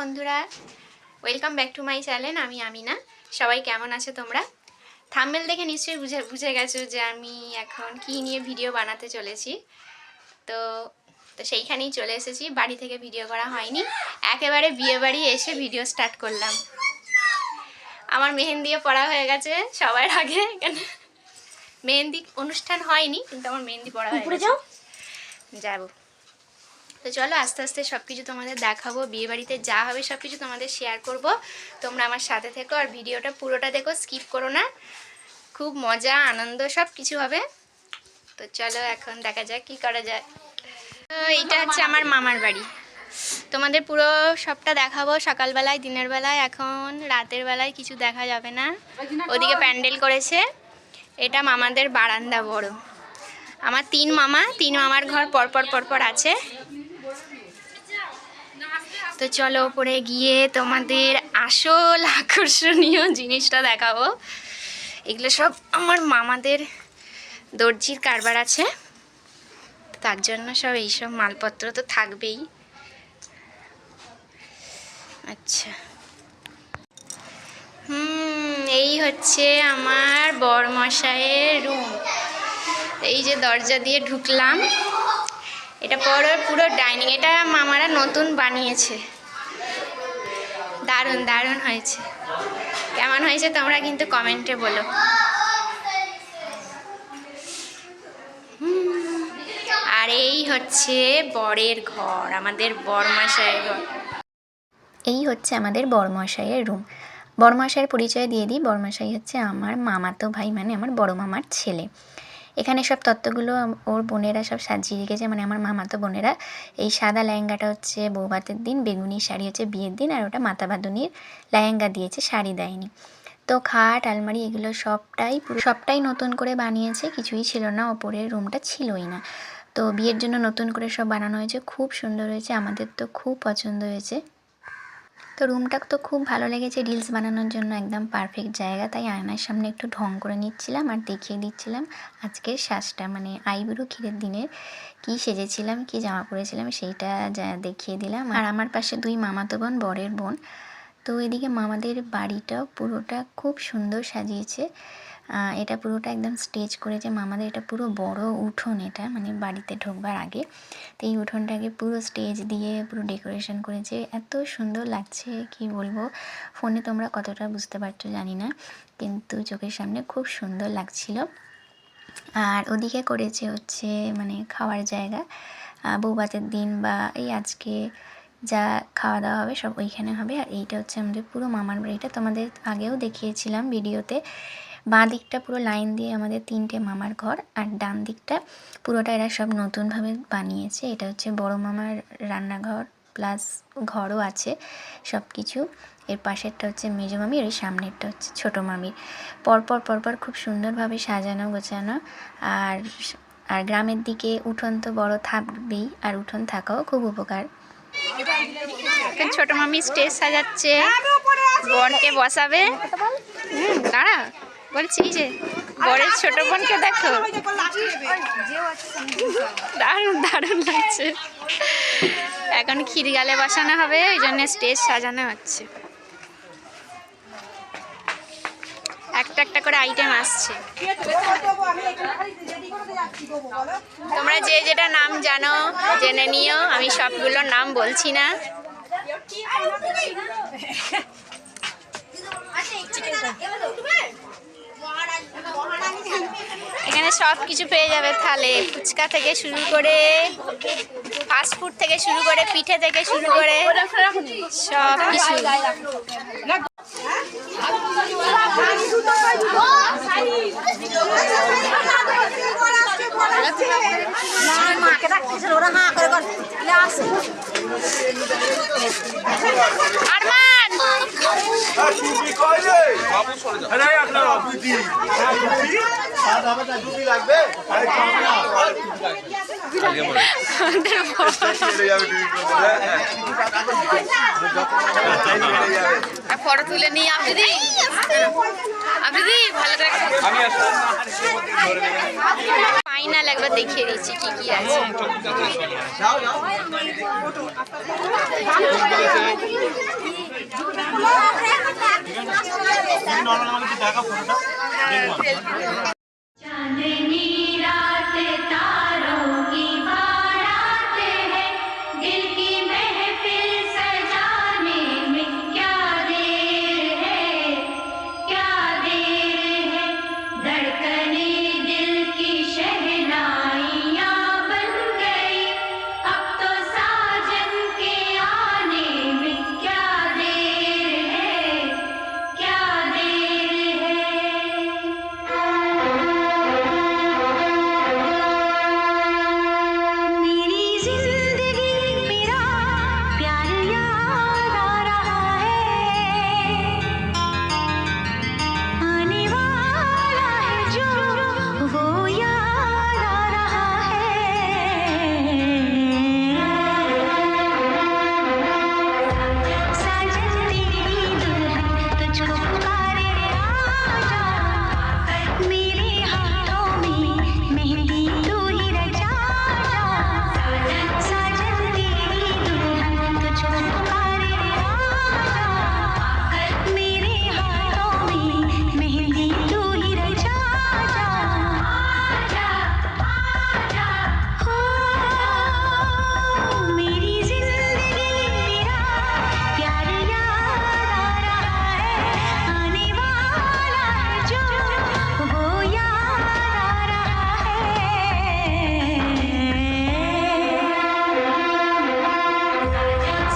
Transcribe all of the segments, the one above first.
বন্ধুরা, welcome back to my channel. আমি আমিনা। সবাই কেমন আছো তোমরা? থাম্বনেল দেখে নিশ্চয়ই বুঝে গেছো যে আমি এখন কি নিয়ে ভিডিও বানাতে চলেছি। তো সেইখানেই চলে এসেছি। বাড়ি থেকে ভিডিও করা হয়নি, একেবারে বিয়ে বাড়ি এসে ভিডিও স্টার্ট করলাম। আমার মেহেন্দিও পড়া হয়ে গেছে সবার আগে। এখানে মেহেন্দি অনুষ্ঠান হয়নি, কিন্তু আমার মেহেন্দি পড়া হয়ে গেছে। যাবো তো চলো, আস্তে আস্তে সব কিছু তোমাদের দেখাবো। বিয়েবাড়িতে যা হবে সব কিছু তোমাদের শেয়ার করব। তোমরা আমার সাথে থেকো আর ভিডিওটা পুরোটা দেখো, স্কিপ করো না। খুব মজা আনন্দ সব কিছু হবে। তো চলো এখন দেখা যাক কি করা যায়। তো এইটা হচ্ছে আমার মামার বাড়ি। তোমাদের পুরো সবটা দেখাবো, সকালবেলায়, দিনের বেলায়। এখন রাতের বেলায় কিছু দেখা যাবে না, ওদিকে প্যান্ডেল করেছে। এটা মামাদের বারান্দা বড়। আমার তিন মামার ঘর পরপর আছে। তো চলো ওপরে গিয়ে তোমাদের আসল আকর্ষণীয় জিনিসটা দেখাবো। এগুলো সব আমার মামাদের দর্জির কারবার আছে, তার জন্য সব এইসব মালপত্র তো থাকবেই। আচ্ছা, এই হচ্ছে আমার বরমশাইয়ের রুম। এই যে দরজা দিয়ে ঢুকলাম, এটা পুরো ডাইনিং। এটা মামারা নতুন বানিয়েছে। দারুণ দারুণ হয়েছে। কেমন হয়েছে তোমরা কিন্তু কমেন্টে বলো। আর এই হচ্ছে বরের ঘর, আমাদের বরমশাইয়ের ঘর। এই হচ্ছে আমাদের বরমশাইয়ের রুম। বরমশাইয়ের পরিচয় দিয়ে দিই। বরমশাই হচ্ছে আমার মামাতো ভাই, মানে আমার বড় মামার ছেলে। এখানে সব তত্ত্বগুলো ওর বোনেরা সব সাজিয়ে রেখেছে, মানে আমার মামাতো বোনেরা। এই সাদা লেহেঙ্গাটা হচ্ছে বৌভাতের দিন, বেগুনি শাড়ি হচ্ছে বিয়ের দিন, আর ওটা মাতা বাঁধুনির লেহেঙ্গা দিয়েছে, শাড়ি দেয়নি। তো খাট আলমারি এগুলো সবটাই নতুন করে বানিয়েছে, কিছুই ছিল না, ওপরের রুমটা ছিলই না। তো বিয়ের জন্য নতুন করে সব বানানো হয়েছে, খুব সুন্দর হয়েছে, আমাদের তো খুব পছন্দ হয়েছে। তো রুমটা তো খুব ভালো লেগেছে, রিলস বানানোর জন্য একদম পারফেক্ট জায়গা। তাই আয়নার সামনে একটু ঢং করে নিচ্ছিলাম আর দেখিয়ে দিচ্ছিলাম আজকের সাজটা, মানে আইবুড়ো ক্ষীরের দিনের কি সেজেছিলাম, কি জামা পরেছিলাম, সেইটা যা দেখিয়ে দিলাম। আর আমার পাশে দুই মামাতো বোন, বরের বোন। তো এদিকে মামাদের বাড়িটাও পুরোটা খুব সুন্দর সাজিয়েছে। এটা পুরোটা একদম স্টেজ করেছে মামাদের। এটা পুরো বড় উঠোন, এটা মানে বাড়িতে ঢোকবার আগে। তো এই উঠোনটাকে পুরো স্টেজ দিয়ে পুরো ডেকোরেশন করেছে, এত সুন্দর লাগছে কি বলবো। ফোনে তোমরা কতটা বুঝতে পারছো জানি না, কিন্তু চোখের সামনে খুব সুন্দর লাগছিল। আর ওদিকে করেছে হচ্ছে মানে খাওয়ার জায়গা। বৌভাতের দিন বা এই আজকে যা খাওয়া দাওয়া হবে সব ওইখানে হবে। আর এইটা হচ্ছে আমাদের পুরো মামার বাড়িটা, তোমাদের আগেও দেখিয়েছিলাম ভিডিওতে। বাঁ দিকটা পুরো লাইন দিয়ে আমাদের 3টে মামার ঘর, আর ডান দিকটা পুরোটা এরা সব নতুনভাবে বানিয়েছে। এটা হচ্ছে বড় মামার রান্নাঘর প্লাস ঘরও আছে সব কিছু। এর পাশেরটা হচ্ছে মেজো মামি, আর এই সামনেরটা হচ্ছে ছোটো মামির। পরপর খুব সুন্দরভাবে সাজানো গোছানো। আর গ্রামের দিকে উঠোন তো বড় থাকবেই, আর উঠোন থাকাও খুব উপকার। ছোট মামি স্টেজ সাজাচ্ছে, বরকে বসাবে। দাঁড়া বলছি যে বরের ছোট বোনকে দেখো, দারুণ দারুণ লাগছে। এখন ক্ষীর গালে বসানো হবে, ওই জন্য স্টেজ সাজানো হচ্ছে। একটা একটা করে আইটেম আসছে। তোমরা যে যেটা নাম জানো জেনে নিও, আমি সবগুলোর নাম বলছি না। এখানে সব কিছু পেয়ে যাবে থালে, ফুচকা থেকে শুরু করে, ফাস্টফুড থেকে শুরু করে, পিঠে থেকে শুরু করে সব কিছু। আরমান ফটো তুলে নিই। আপনি ভালো করে ফাইনাল একবার দেখিয়ে দিচ্ছি কি কি আছে। নরমাল আমাকে একটু দেখা ফটোটা দেখবো। चांदनी रात तारों की बारात है, दिल की महफिल सजाने में क्या देर है, क्या देर है। धड़कने दिल की शहनाइयाँ बन गई, अब तो साजन के आने में क्या देर है, क्या देर है। मेरी जिंदगी मेरा प्यार याद आ रहा है, आने वाला है जो वो याद आ रहा है। साजन तेरी दुल्हन तुझको पुकारे आजा, मेरे हाथों में मेहंदी तू ही रचा जा। साजन तेरी दुल्हन तुझको पुकारे आजा, मेरे हाथों में मेहंदी तू ही रचा जा। आजा आजा हो, मेरी जिंदगी मेरा प्यार याद आ रहा है, आने वाला है जो वो याद आ रहा है।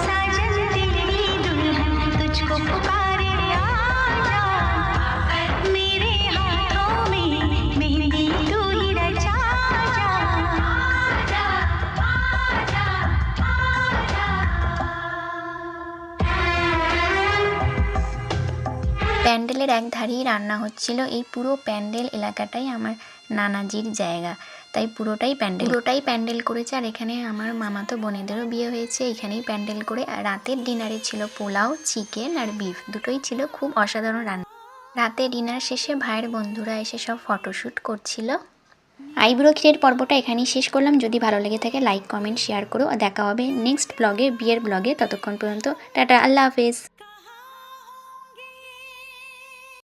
साजन तेरी दुल्हन तुझको पुकारे आजा, मेरे हाथों में मेहंदी तू ही रचा जा। आजा आजा প্যান্ডেলের এক ধারেই রান্না হচ্ছিল। এই পুরো প্যান্ডেল এলাকাটাই আমার নানাজির জায়গা, তাই পুরোটাই প্যান্ডেল করেছে। আর এখানে আমার মামাতো বোনেদেরও বিয়ে হয়েছে, এখানেই প্যান্ডেল করে। আর রাতের ডিনারে ছিল পোলাও, চিকেন আর বিফ, দুটোই ছিল খুব অসাধারণ রান্না। রাতে ডিনার শেষে ভাইয়ের বন্ধুরা এসে সব ফটোশ্যুট করছিল। আইব্রো ক্ষীরের পর্বটা এখানেই শেষ করলাম। যদি ভালো লেগে থাকে লাইক, কমেন্ট, শেয়ার করো। দেখা হবে নেক্সট ব্লগে, বিয়ের ব্লগে। ততক্ষণ পর্যন্ত টাটা, আল্লাহ হাফেজ।